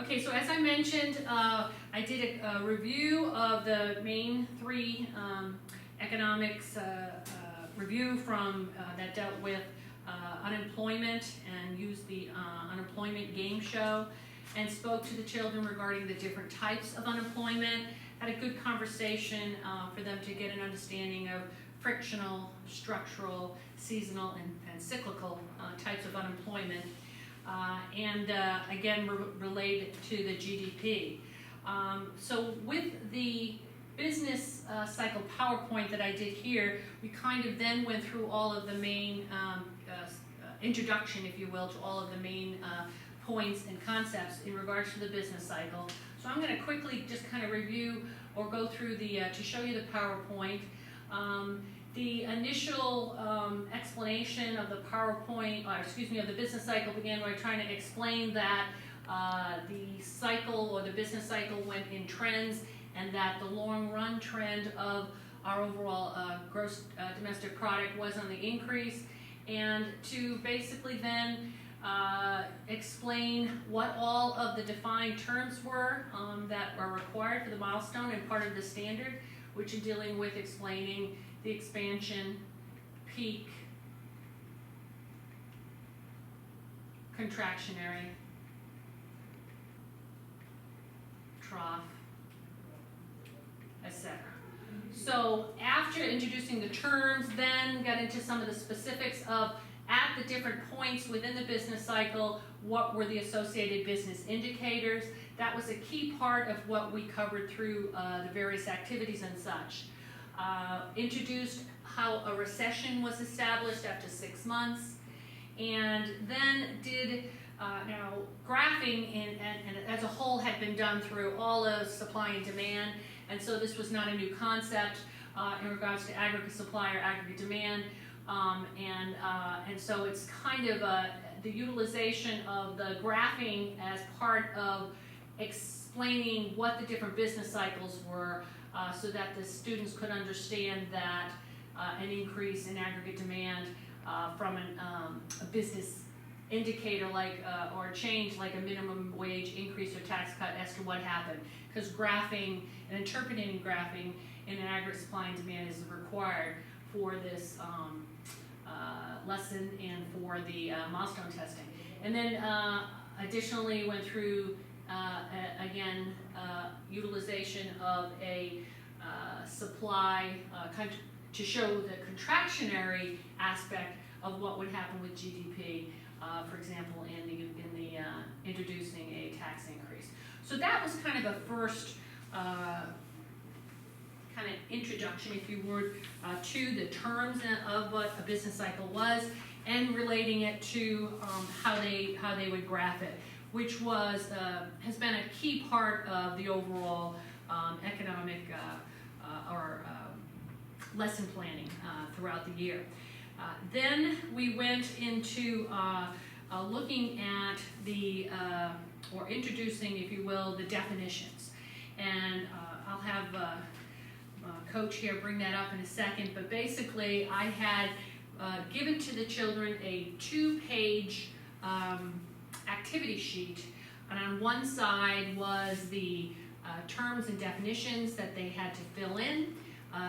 Okay, so as I mentioned, I did a review of the main three economics review from that dealt with unemployment and used the unemployment game show and spoke to the children regarding the different types of unemployment. Had a good conversation for them to get an understanding of frictional, structural, seasonal, and cyclical types of unemployment. Again, related to the GDP. So with the business cycle PowerPoint that I did here, we kind of then went through all of the main introduction, if you will, to all of the main points and concepts in regards to the business cycle. So I'm going to quickly just kind of review or go through the to show you the PowerPoint. The initial explanation of the PowerPoint, of the business cycle began by trying to explain that the cycle or the business cycle went in trends, and that the long run trend of our overall gross domestic product was on the increase, and to basically then explain what all of the defined terms were that are required for the milestone and part of the standard, which are dealing with explaining the expansion, peak, contractionary, trough, etc. So after introducing the terms, then got into some of the specifics of at the different points within the business cycle, what were the associated business indicators. That was a key part of what we covered through the various activities and such. Introduced how a recession was established after 6 months, and then did now graphing and as a whole had been done through all of supply and demand, and so this was not a new concept in regards to aggregate supply or aggregate demand, and so it's kind of the utilization of the graphing as part of explaining what the different business cycles were, so that the students could understand that an increase in aggregate demand from a business indicator like or a change like a minimum wage increase or tax cut as to what happened, because graphing and interpreting graphing in an aggregate supply and demand is required for this lesson and for the milestone testing. And then additionally went through again utilization of a supply to show the contractionary aspect of what would happen with GDP, for example, in the introducing a tax increase. So that was kind of a first kind of introduction, if you would, to the terms of what a business cycle was, and relating it to how they would graph it, which was has been a key part of the overall economic or lesson planning throughout the year. Then we went into looking at the or introducing, if you will, the definitions, and I'll have Coach here bring that up in a second. But basically, I had given to the children a 2-page activity sheet, and on one side was the terms and definitions that they had to fill in.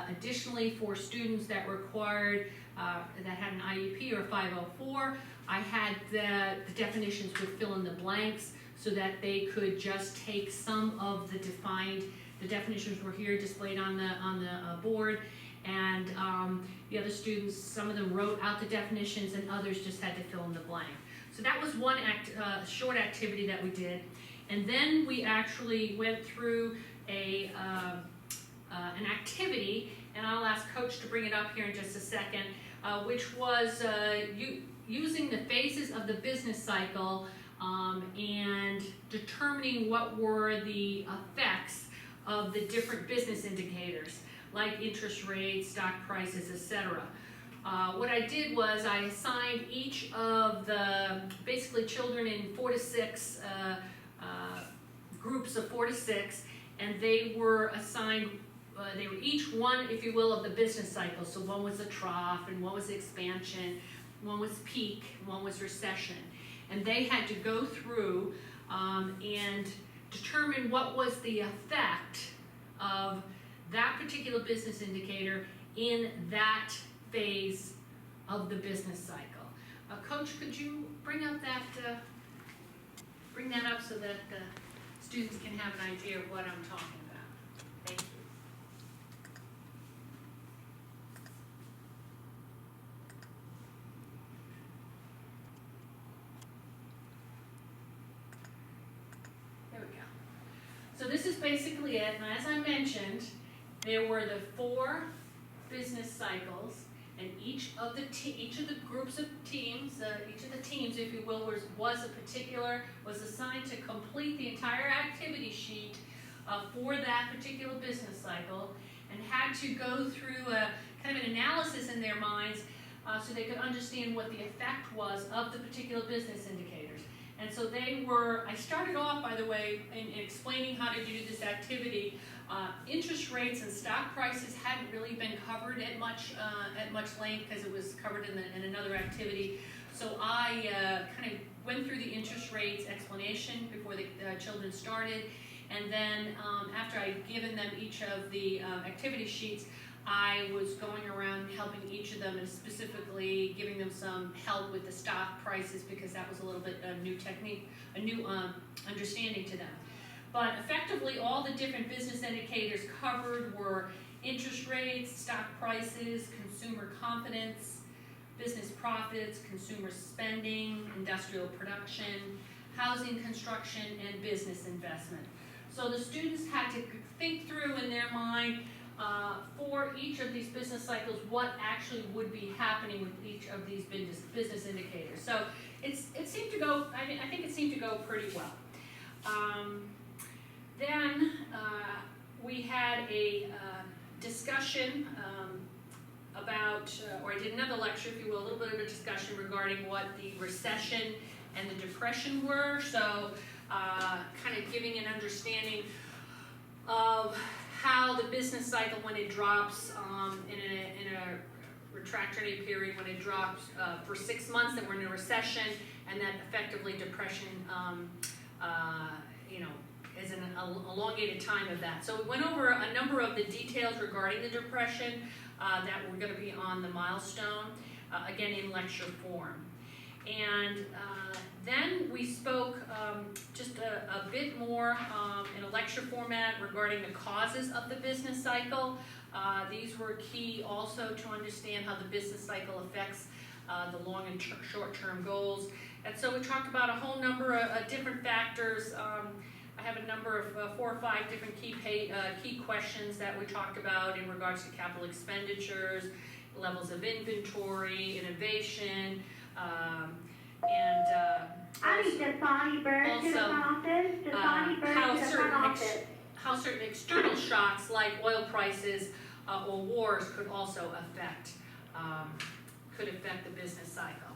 Additionally, for students that required that had an IEP or 504, I had the definitions would fill in the blanks so that they could just take some of the definitions were here displayed on the board, and the other students, some of them wrote out the definitions and others just had to fill in the blank. So that was one short activity that we did. And then we actually went through an activity, and I'll ask Coach to bring it up here in just a second, which was using the phases of the business cycle and determining what were the effects of the different business indicators, like interest rates, stock prices, etc. What I did was I assigned each of the basically children in 4 to 6 groups of 4 to 6, and they were assigned, they were each one, if you will, of the business cycle. So one was the trough, and one was expansion, one was peak, one was recession. And they had to go through and determine what was the effect of that particular business indicator in that phase of the business cycle. Coach, could you bring up that so that students can have an idea of what I'm talking about? Thank you. There we go. So this is basically it, and as I mentioned, there were the 4 business cycles, and each of the groups of teams, each of the teams, if you will, was assigned to complete the entire activity sheet for that particular business cycle, and had to go through a kind of an analysis in their minds so they could understand what the effect was of the particular business indicators. And so I started off, by the way, in explaining how to do this activity. Interest rates and stock prices hadn't really been covered at much length because it was covered in another activity. So I kind of went through the interest rates explanation before the children started, and then after I'd given them each of the activity sheets, I was going around helping each of them, and specifically giving them some help with the stock prices, because that was a little bit a new technique, a new understanding to them. But effectively, all the different business indicators covered were interest rates, stock prices, consumer confidence, business profits, consumer spending, industrial production, housing construction, and business investment. So the students had to think through in their mind for each of these business cycles what actually would be happening with each of these business indicators. So it seemed to go, I think it seemed to go pretty well. Then we had a discussion about, or I did another lecture, if you will, a little bit of a discussion regarding what the recession and the depression were. So kind of giving an understanding of how the business cycle, when it drops in a retractory period, when it drops for 6 months, that we're in a recession, and that effectively depression, is an elongated time of that. So we went over a number of the details regarding the depression that were going to be on the milestone, again in lecture form. And then we spoke just a bit more in a lecture format regarding the causes of the business cycle. These were key also to understand how the business cycle affects the long and short-term goals. And so we talked about a whole number of different factors. I have a number of 4 or 5 different key questions that we talked about in regards to capital expenditures, levels of inventory, innovation, and how certain external shocks like oil prices or wars could also affect the business cycle.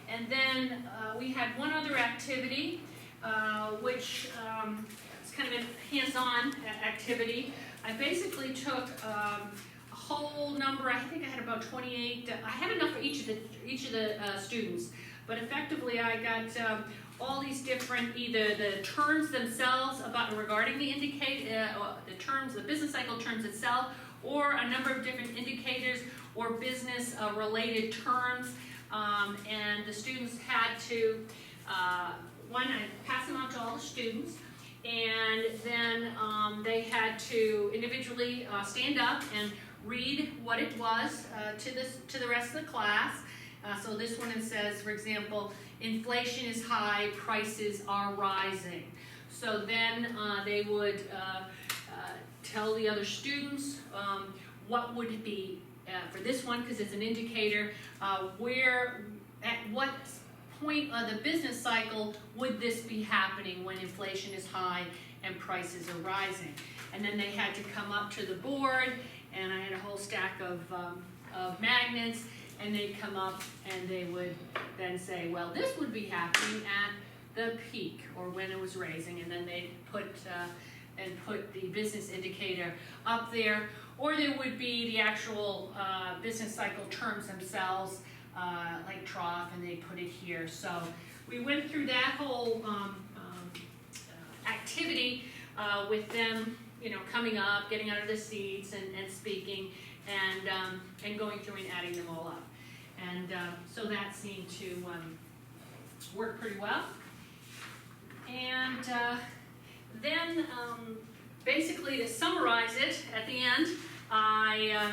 And then we had one other activity, which is kind of a hands-on activity. I basically took a whole number, I think I had about 28, I had enough for each of the students, but effectively I got all these different, either the terms themselves regarding the the business cycle terms itself, or a number of different indicators or business related terms, and the students had to, I passed them out to all the students, and then they had to individually stand up and read what it was to the rest of the class. So this one, it says, for example, inflation is high, prices are rising. So then they would tell the other students what would it be for this one, because it's an indicator, at what point of the business cycle would this be happening when inflation is high and prices are rising. And then they had to come up to the board, and I had a whole stack of magnets, and they'd come up and they would then say, well, this would be happening at the peak or when it was raising, and then they'd put the business indicator up there, or there would be the actual business cycle terms themselves, like trough, and they put it here. So we went through that whole activity with them, coming up, getting out of the seats and speaking, and going through and adding them all up. And so that seemed to work pretty well. And then basically to summarize it at the end, I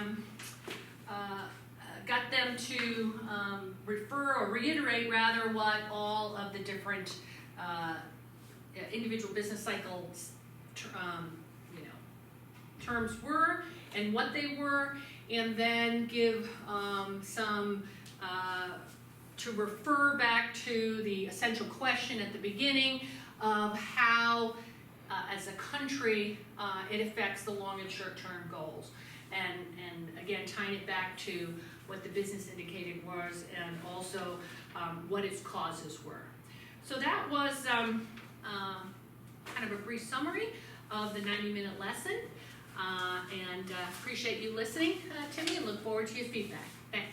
got them to refer or reiterate rather what all of the different individual business cycles terms were and what they were, and then give some to refer back to the essential question at the beginning of how as a country it affects the long and short term goals, and again tying it back to what the business indicator was and also what its causes were. So that was kind of a brief summary of the 90-minute lesson, and appreciate you listening to me and look forward to your feedback. Thanks.